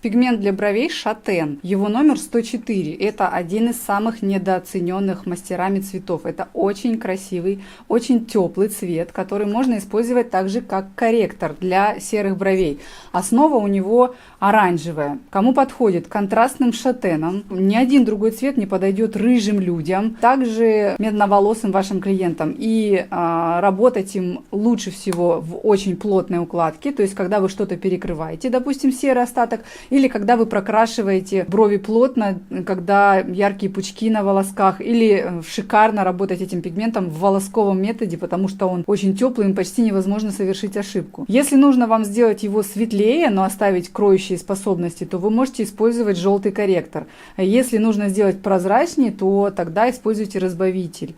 Пигмент для бровей Шатен. Его номер 104. Это один из самых недооцененных мастерами цветов. Это очень красивый, очень теплый цвет, который можно использовать также как корректор для серых бровей. Основа у него оранжевая. Кому подходит? Контрастным шатеном. Ни один другой цвет не подойдет рыжим людям, также медноволосым вашим клиентам. И работать им лучше всего в очень плотной укладке, то есть когда вы что-то перекрываете, допустим, серый остаток, или когда вы прокрашиваете брови плотно, когда яркие пучки на волосках, или шикарно работать этим пигментом в волосковом методе, потому что он очень теплый, им почти невозможно совершить ошибку. Если нужно вам сделать его светлее, но оставить кроющие способности, то вы можете использовать желтый корректор. Если нужно сделать прозрачнее, то тогда используйте разбавитель.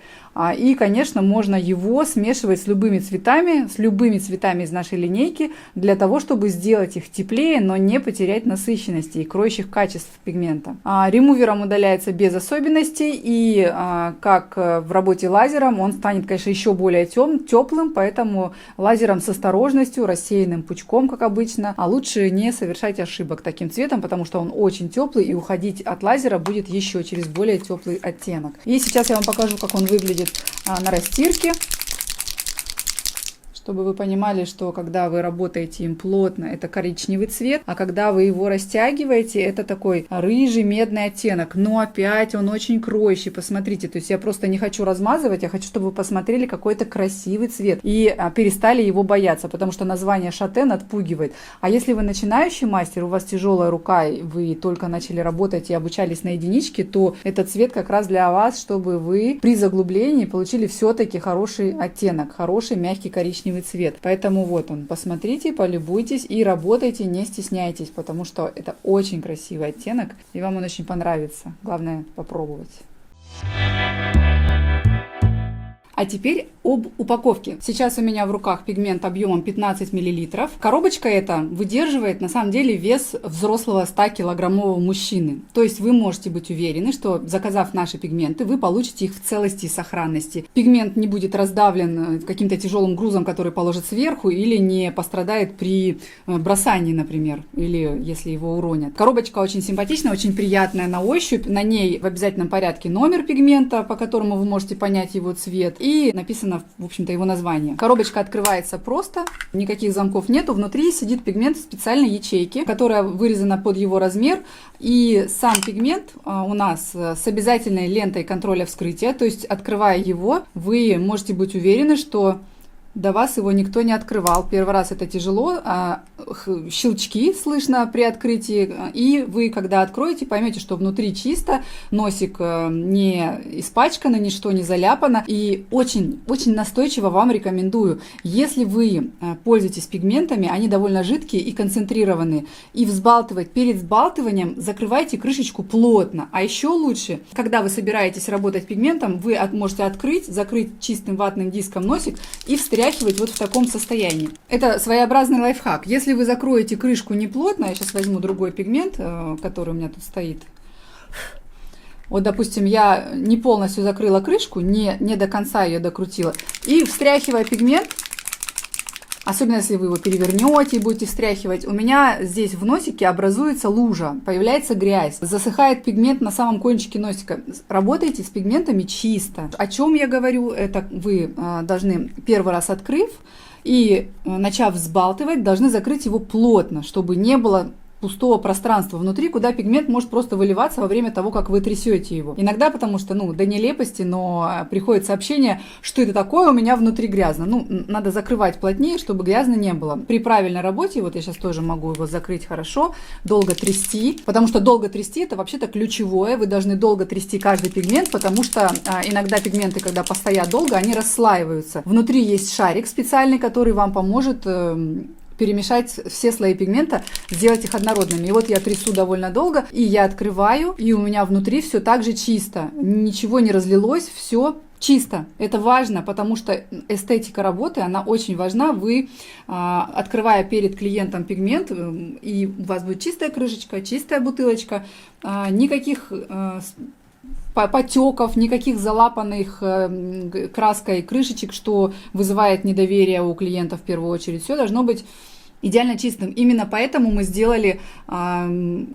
И, конечно, можно его смешивать с любыми цветами из нашей линейки, для того, чтобы сделать их теплее, но не потерять насыщенности и кроющих качеств пигмента. Ремувером удаляется без особенностей, и как в работе лазером, он станет, конечно, еще более теплым, поэтому лазером с осторожностью, рассеянным пучком, как обычно, а лучше не совершать ошибок таким цветом, потому что он очень теплый, и уходить от лазера будет еще через более теплый оттенок. И сейчас я вам покажу, как он выглядит на растирке, чтобы вы понимали, что когда вы работаете им плотно, это коричневый цвет, а когда вы его растягиваете, это такой рыжий медный оттенок. Но опять он очень кроющий, посмотрите, то есть я просто не хочу размазывать, я хочу, чтобы вы посмотрели, какой это красивый цвет и перестали его бояться, потому что название шатен отпугивает. А если вы начинающий мастер, у вас тяжелая рука, и вы только начали работать и обучались на единичке, то этот цвет как раз для вас, чтобы вы при заглублении получили все-таки хороший оттенок, хороший мягкий коричневый цвет. Поэтому вот он, посмотрите, полюбуйтесь и работайте, не стесняйтесь, потому что это очень красивый оттенок, и вам он очень понравится. Главное попробовать. А теперь об упаковке. Сейчас у меня в руках пигмент объемом 15 мл. Коробочка эта выдерживает на самом деле вес взрослого 100-килограммового мужчины. То есть вы можете быть уверены, что заказав наши пигменты, вы получите их в целости и сохранности. Пигмент не будет раздавлен каким-то тяжелым грузом, который положит сверху, или не пострадает при бросании, например, или если его уронят. Коробочка очень симпатичная, очень приятная на ощупь. На ней в обязательном порядке номер пигмента, по которому вы можете понять его цвет. И написано, в общем-то, его название. Коробочка открывается просто, никаких замков нету. Внутри сидит пигмент в специальной ячейке, которая вырезана под его размер. И сам пигмент у нас с обязательной лентой контроля вскрытия. То есть, открывая его, вы можете быть уверены, что до вас его никто не открывал. Первый раз это тяжело, щелчки слышно при открытии, и вы, когда откроете, поймете, что внутри чисто, носик не испачкан, ничто не заляпано, и очень настойчиво вам рекомендую, если вы пользуетесь пигментами, они довольно жидкие и концентрированные, и перед взбалтыванием закрывайте крышечку плотно, а еще лучше, когда вы собираетесь работать пигментом, вы можете закрыть чистым ватным диском носик и встряхивать вот в таком состоянии. Это своеобразный лайфхак. Если вы закроете крышку неплотно, я сейчас возьму другой пигмент, который у меня тут стоит. Вот, допустим, я не полностью закрыла крышку, не до конца ее докрутила. И встряхивая пигмент, особенно если вы его перевернете и будете встряхивать, у меня здесь в носике образуется лужа, появляется грязь, засыхает пигмент на самом кончике носика. Работайте с пигментами чисто. О чем я говорю? Это вы должны первый раз открыв и начав взбалтывать, должны закрыть его плотно, чтобы не было пустого пространства внутри, куда пигмент может просто выливаться во время того, как вы трясете его. Иногда, потому что, до нелепости, но приходит сообщение, что это такое, у меня внутри грязно. Надо закрывать плотнее, чтобы грязно не было. При правильной работе, вот я сейчас тоже могу его закрыть хорошо, долго трясти, потому что долго трясти это вообще-то ключевое. Вы должны долго трясти каждый пигмент, потому что иногда пигменты, когда постоят долго, они расслаиваются. Внутри есть шарик специальный, который вам поможет перемешать все слои пигмента, сделать их однородными. И вот я трясу довольно долго, и я открываю, и у меня внутри все так же чисто. Ничего не разлилось, все чисто. Это важно, потому что эстетика работы, она очень важна. Вы, открывая перед клиентом пигмент, и у вас будет чистая крышечка, чистая бутылочка, никаких потеков, никаких залапанных краской крышечек, что вызывает недоверие у клиента в первую очередь. Все должно быть идеально чистым. Именно поэтому мы сделали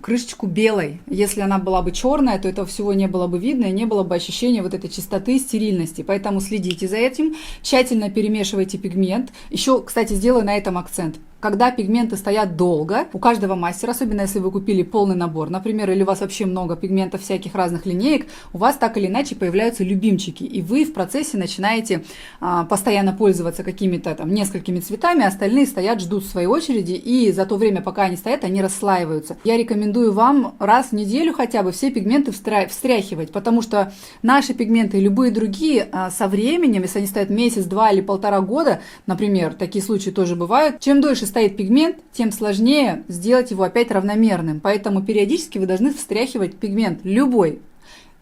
крышечку белой. Если она была бы черная, то этого всего не было бы видно и не было бы ощущения вот этой чистоты, стерильности. Поэтому следите за этим, тщательно перемешивайте пигмент. Еще, кстати, сделаю на этом акцент. Когда пигменты стоят долго, у каждого мастера, особенно если вы купили полный набор, например, или у вас вообще много пигментов всяких разных линеек, у вас так или иначе появляются любимчики, и вы в процессе начинаете постоянно пользоваться какими-то там несколькими цветами, остальные стоят, ждут своей очереди, и за то время, пока они стоят, они расслаиваются. Я рекомендую вам раз в неделю хотя бы все пигменты встряхивать, потому что наши пигменты и любые другие со временем, если они стоят месяц, 2 или 1,5 года, например, такие случаи тоже бывают, чем дольше стоит пигмент, тем сложнее сделать его опять равномерным. Поэтому периодически вы должны встряхивать пигмент любой,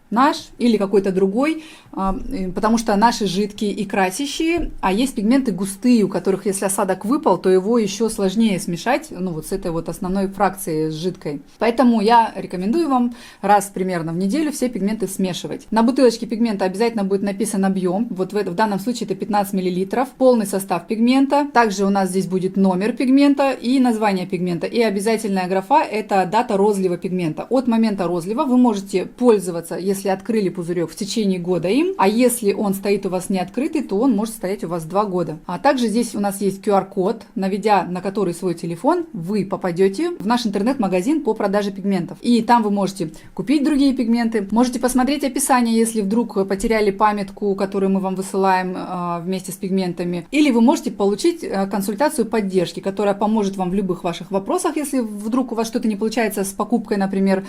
наш или какой-то другой, потому что наши жидкие и красящие, а есть пигменты густые, у которых, если осадок выпал, то его еще сложнее смешать, ну вот с этой вот основной фракцией, с жидкой. Поэтому я рекомендую вам раз примерно в неделю все пигменты смешивать. На бутылочке пигмента обязательно будет написан объем, вот в данном случае это 15 мл, полный состав пигмента, также у нас здесь будет номер пигмента и название пигмента, и обязательная графа – это дата розлива пигмента. От момента розлива вы можете пользоваться, если открыли пузырек, в течение года им, а если он стоит у вас не открытый, то он может стоять у вас 2 года. А также здесь у нас есть QR-код, наведя на который свой телефон, вы попадете в наш интернет-магазин по продаже пигментов. И там вы можете купить другие пигменты, можете посмотреть описание, если вдруг потеряли памятку, которую мы вам высылаем вместе с пигментами, или вы можете получить консультацию поддержки, которая поможет вам в любых ваших вопросах, если вдруг у вас что-то не получается с покупкой, например,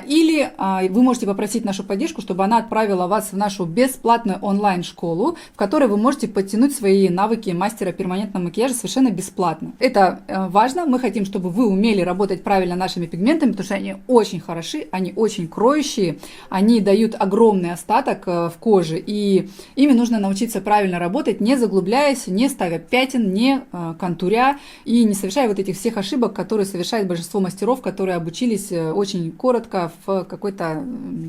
или вы можете попросить нашу поддержку, чтобы она отправила вас в нашу бесплатную онлайн-школу, в которой вы можете подтянуть свои навыки мастера перманентного макияжа совершенно бесплатно. Это важно. Мы хотим, чтобы вы умели работать правильно нашими пигментами, потому что они очень хороши, они очень кроющие, они дают огромный остаток в коже, и ими нужно научиться правильно работать, не заглубляясь, не ставя пятен, не контуря и не совершая вот этих всех ошибок, которые совершает большинство мастеров, которые обучились очень коротко в какой-то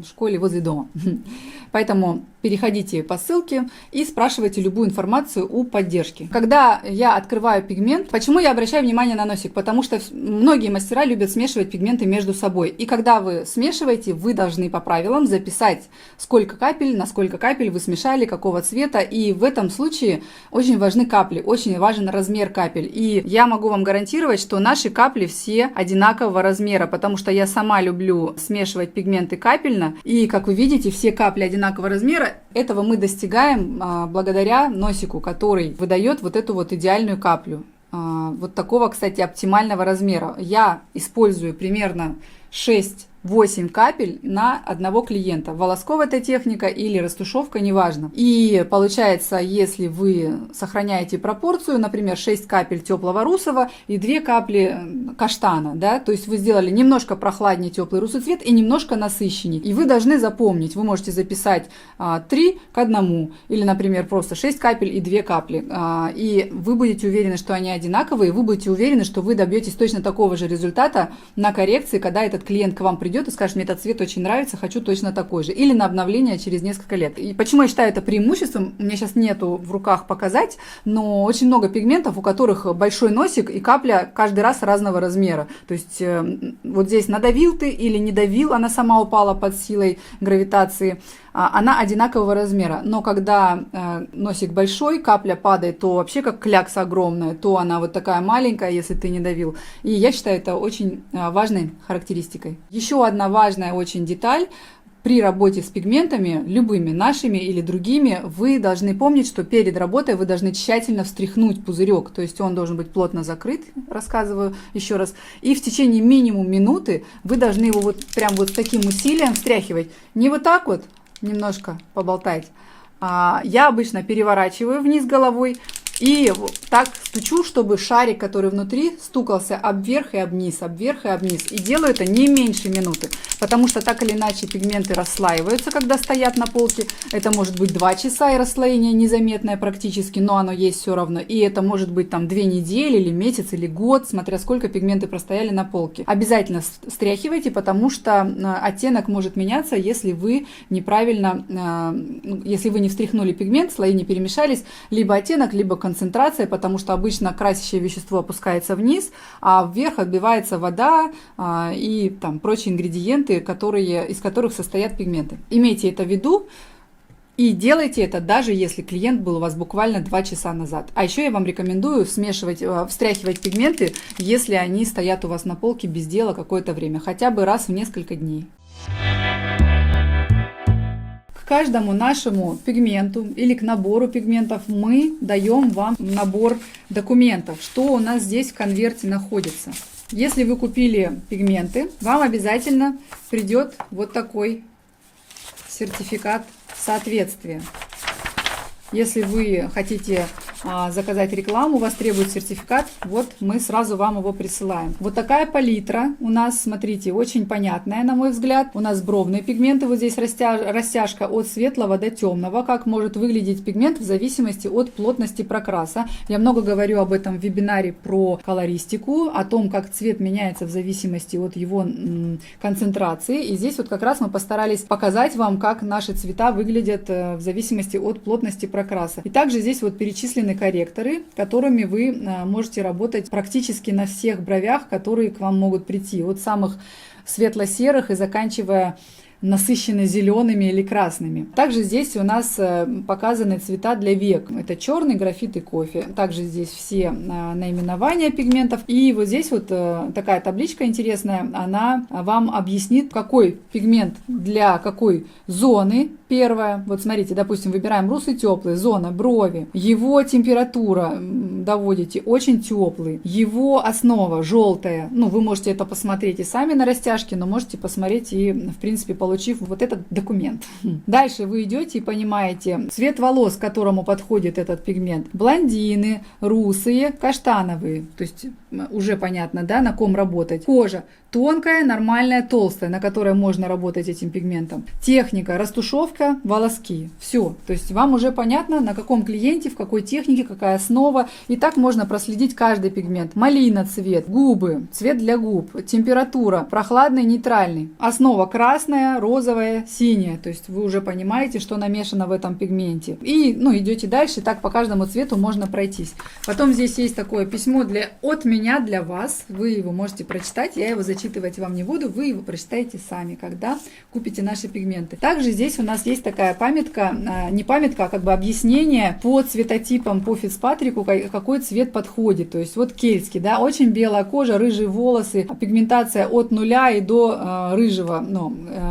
школе возле дома. Поэтому переходите по ссылке и спрашивайте любую информацию у поддержки. Когда я открываю пигмент, почему я обращаю внимание на носик? Потому что многие мастера любят смешивать пигменты между собой. И когда вы смешиваете, вы должны по правилам записать, сколько капель, на сколько капель вы смешали, какого цвета. И в этом случае очень важны капли, очень важен размер капель. И я могу вам гарантировать, что наши капли все одинакового размера, потому что я сама люблю смешивать пигменты капельно. И, как вы видите, все капли одинакового размера. Этого мы достигаем благодаря носику, который выдает вот эту вот идеальную каплю. Вот такого, кстати, оптимального размера. Я использую примерно 6-8 капель на одного клиента. Волосков это техника или растушевка, неважно. И получается, если вы сохраняете пропорцию, например, 6 капель теплого русого и 2 капли каштана, да, то есть вы сделали немножко прохладнее теплый русый цвет и немножко насыщеннее. И вы должны запомнить, вы можете записать 3 к 1, или, например, просто 6 капель и 2 капли. И вы будете уверены, что они одинаковые, и вы будете уверены, что вы добьетесь точно такого же результата на коррекции, когда этот клиент к вам придет и скажет: мне этот цвет очень нравится, хочу точно такой же. Или на обновление через несколько лет. И почему я считаю это преимуществом? У меня сейчас нету в руках показать, но очень много пигментов, у которых большой носик и капля каждый раз разного размера. То есть вот здесь надавил ты или не давил, она сама упала под силой гравитации. Она одинакового размера, но когда носик большой, капля падает, то вообще как клякса огромная, то она вот такая маленькая, если ты не давил. И я считаю это очень важной характеристикой. Еще одна важная очень деталь. При работе с пигментами, любыми, нашими или другими, вы должны помнить, что перед работой вы должны тщательно встряхнуть пузырек, то есть он должен быть плотно закрыт, рассказываю еще раз, и в течение минимум минуты вы должны его вот прям вот с таким усилием встряхивать. Не вот так вот, немножко поболтать. Я обычно переворачиваю вниз головой и так стучу, чтобы шарик, который внутри, стукался об верх и об низ, об верх и об низ. И делаю это не меньше минуты, потому что так или иначе пигменты расслаиваются, когда стоят на полке. Это может быть 2 часа и расслоение незаметное практически, но оно есть все равно. И это может быть там 2 недели или месяц или год, смотря сколько пигменты простояли на полке. Обязательно встряхивайте, потому что оттенок может меняться, если вы неправильно, если вы не встряхнули пигмент, слои не перемешались, либо оттенок, либо концентрация концентрация, потому что обычно красящее вещество опускается вниз, а вверх отбивается вода и там прочие ингредиенты, из которых состоят пигменты. Имейте это в виду. И делайте это даже если клиент был у вас буквально 2 часа назад. А еще я вам рекомендую встряхивать пигменты, если они стоят у вас на полке без дела какое-то время, хотя бы раз в несколько дней. К каждому нашему пигменту или к набору пигментов мы даем вам набор документов, что у нас здесь в конверте находится. Если вы купили пигменты, вам обязательно придет вот такой сертификат соответствия. Если вы хотите заказать рекламу, у вас требует сертификат, вот мы сразу вам его присылаем. Вот такая палитра у нас, смотрите, очень понятная, на мой взгляд. У нас бровные пигменты, вот здесь растяжка от светлого до темного, как может выглядеть пигмент в зависимости от плотности прокраса. Я много говорю об этом в вебинаре про колористику, о том, как цвет меняется в зависимости от его концентрации. И здесь вот как раз мы постарались показать вам, как наши цвета выглядят в зависимости от плотности прокраса. И также здесь вот перечислены корректоры, которыми вы можете работать практически на всех бровях, которые к вам могут прийти. От самых светло-серых и заканчивая насыщенно зелеными или красными. Также здесь у нас показаны цвета для век. Это черный, графит и кофе. Также здесь все наименования пигментов. И вот здесь вот такая табличка интересная. Она вам объяснит, какой пигмент для какой зоны. Первое. Вот смотрите, допустим, выбираем русый теплый, зона брови. Его температура доводите очень теплый. Его основа желтая. Ну, вы можете это посмотреть и сами на растяжке, но можете посмотреть и, в принципе, получив вот этот документ. Дальше вы идете и понимаете цвет волос, к которому подходит этот пигмент. Блондины, русые, каштановые. То есть уже понятно, да, на ком работать. Кожа тонкая, нормальная, толстая, на которой можно работать этим пигментом. Техника, растушевка, волоски. Все. То есть вам уже понятно, на каком клиенте, в какой технике, какая основа. И так можно проследить каждый пигмент. Малина цвет, губы, цвет для губ, температура, прохладный, нейтральный. Основа красная, розовая, синяя. То есть вы уже понимаете, что намешано в этом пигменте. И идете дальше, так по каждому цвету можно пройтись. Потом здесь есть такое письмо от меня для вас. Вы его можете прочитать, я его зачитывать вам не буду, вы его прочитаете сами, когда купите наши пигменты. Также здесь у нас есть такая памятка, не памятка, а как бы объяснение по цветотипам, по Фицпатрику, какой цвет подходит. То есть вот кельтский, да, очень белая кожа, рыжие волосы, пигментация от 0 и до рыжего,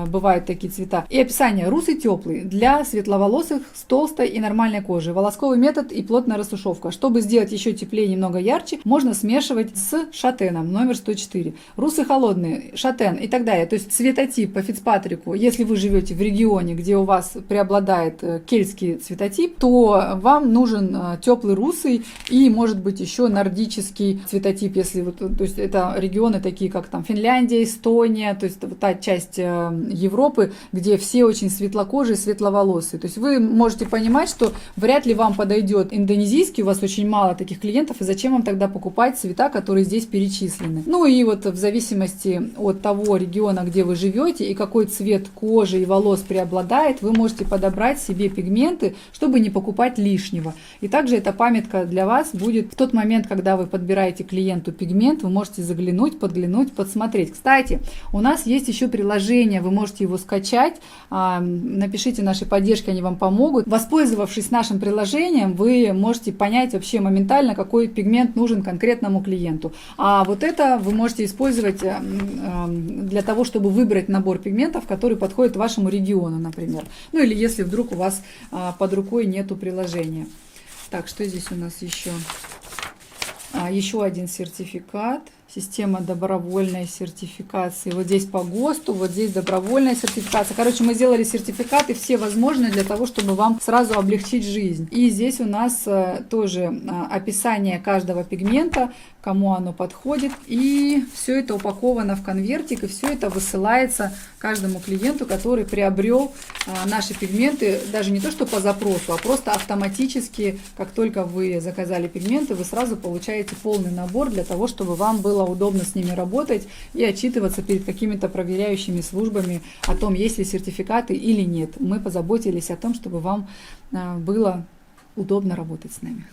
бывают такие цвета. И описание: русый теплый для светловолосых с толстой и нормальной кожей, волосковый метод и плотная растушевка. Чтобы сделать еще теплее, немного ярче, можно смешивать с шатеном номер 104. Русый холодный, шатен и так далее. То есть цветотип по Фицпатрику, если вы живете в регионе, где у вас преобладает кельтский цветотип, то вам нужен теплый русый и, может быть, еще нордический цветотип, если то есть это регионы такие, как там Финляндия, Эстония, то есть та часть Европы, где все очень светлокожие, светловолосые. То есть вы можете понимать, что вряд ли вам подойдет индонезийский, у вас очень мало таких клиентов, и зачем вам тогда покупать цвета, которые здесь перечислены. Ну и вот в зависимости от того региона, где вы живете и какой цвет кожи и волос преобладает, вы можете подобрать себе пигменты, чтобы не покупать лишнего. И также эта памятка для вас будет в тот момент, когда вы подбираете клиенту пигмент, вы можете заглянуть, подглянуть, подсмотреть. Кстати, у нас есть еще приложение, вы можете его скачать, напишите нашей поддержке, они вам помогут. Воспользовавшись нашим приложением, вы можете понять вообще моментально, какой пигмент нужен конкретному клиенту. А вот это вы можете использовать для того, чтобы выбрать набор пигментов, который подходит вашему региону, например. Ну или если вдруг у вас под рукой нету приложения. Так, что здесь у нас еще? Еще один сертификат. Система добровольной сертификации. Вот здесь по ГОСТу, вот здесь добровольная сертификация. Короче, мы сделали сертификаты все возможные для того, чтобы вам сразу облегчить жизнь. И здесь у нас тоже описание каждого пигмента, кому оно подходит. И все это упаковано в конвертик, и все это высылается каждому клиенту, который приобрел наши пигменты, даже не то что по запросу, а просто автоматически, как только вы заказали пигменты, вы сразу получаете полный набор для того, чтобы вам было удобно с ними работать и отчитываться перед какими-то проверяющими службами о том, есть ли сертификаты или нет. Мы позаботились о том, чтобы вам было удобно работать с нами.